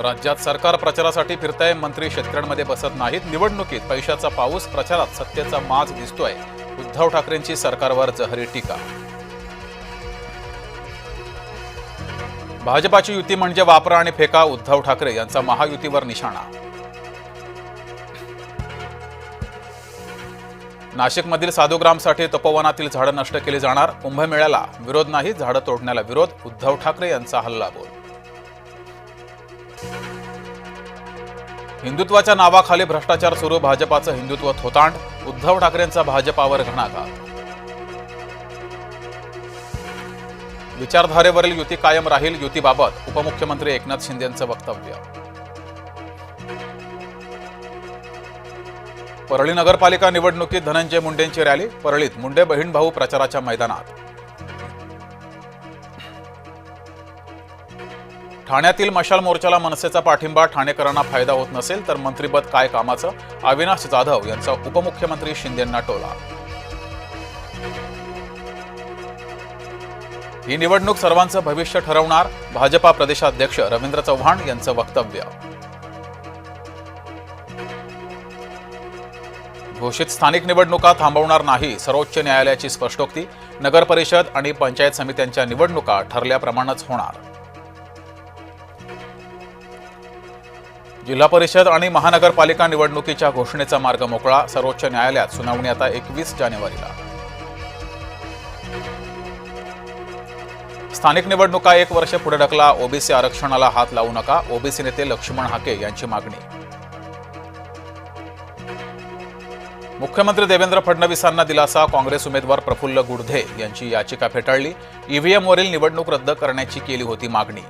राज्यात सरकार प्रचारासाठी फिरतंय, मंत्री शेतकऱ्यांमध्ये बसत नाहीत. निवडणुकीत पैशाचा पाऊस, प्रचारात सत्तेचा माज दिसतोय. उद्धव ठाकरेंची सरकारवर जहरी टीका. भाजपाची युती म्हणजे वापरा आणि फेका, उद्धव ठाकरे यांचा महायुतीवर निशाणा. नाशिकमधील साधुग्रामसाठी तपोवनातील झाडं नष्ट केली जाणार. कुंभमेळ्याला विरोध नाही, झाडं तोडण्याला विरोध, उद्धव ठाकरे यांचा हल्लाबोल. हिंदुत्वाच्या नावाखाली भ्रष्टाचार सुरू, भाजपाचं हिंदुत्व थोतांड, उद्धव ठाकरेंचा भाजपावर घणाघात. विचारधारेवरील युती कायम राहील, युतीबाबत उपमुख्यमंत्री एकनाथ शिंदेंचं वक्तव्य. परळी नगरपालिका निवडणुकीत धनंजय मुंडेंची रॅली, परळीत मुंडे बहीण भाऊ प्रचाराच्या मैदानात. ठाण्यातील मशाल मोर्चाला मनसेचा पाठिंबा, ठाणेकरांना फायदा होत नसेल तर मंत्रिपद काय कामाचं, अविनाश जाधव यांचा उपमुख्यमंत्री शिंदेंना टोला. ही निवडणूक सर्वांचं भविष्य ठरवणार, भाजपा प्रदेशाध्यक्ष रवींद्र चव्हाण यांचं वक्तव्य. घोषित स्थानिक निवडणुका थांबवणार नाही, सर्वोच्च न्यायालयाची स्पष्टोक्ती. नगर परिषद आणि पंचायत समित्यांच्या निवडणुका ठरल्याप्रमाणेच होणार. जिल्हा परिषद आणि महानगरपालिका निवडणुकीच्या घोषणेचा मार्ग मोकळा, सर्वोच्च न्यायालयात सुनावणी आता 21 जानेवारीला. स्थानिक निवडणुका 1 वर्ष पुढे ढकला, ओबीसी आरक्षणाला हात लावू नका, ओबीसी नेते लक्ष्मण हाके यांची मागणी. मुख्यमंत्री देवेंद्र फडणवीसांना दिलासा, काँग्रेस उमेदवार प्रफुल्ल गुडधे यांची याचिका फेटाळली. ईव्हीएमवरील निवडणूक रद्द करण्याची केली होती मागणी.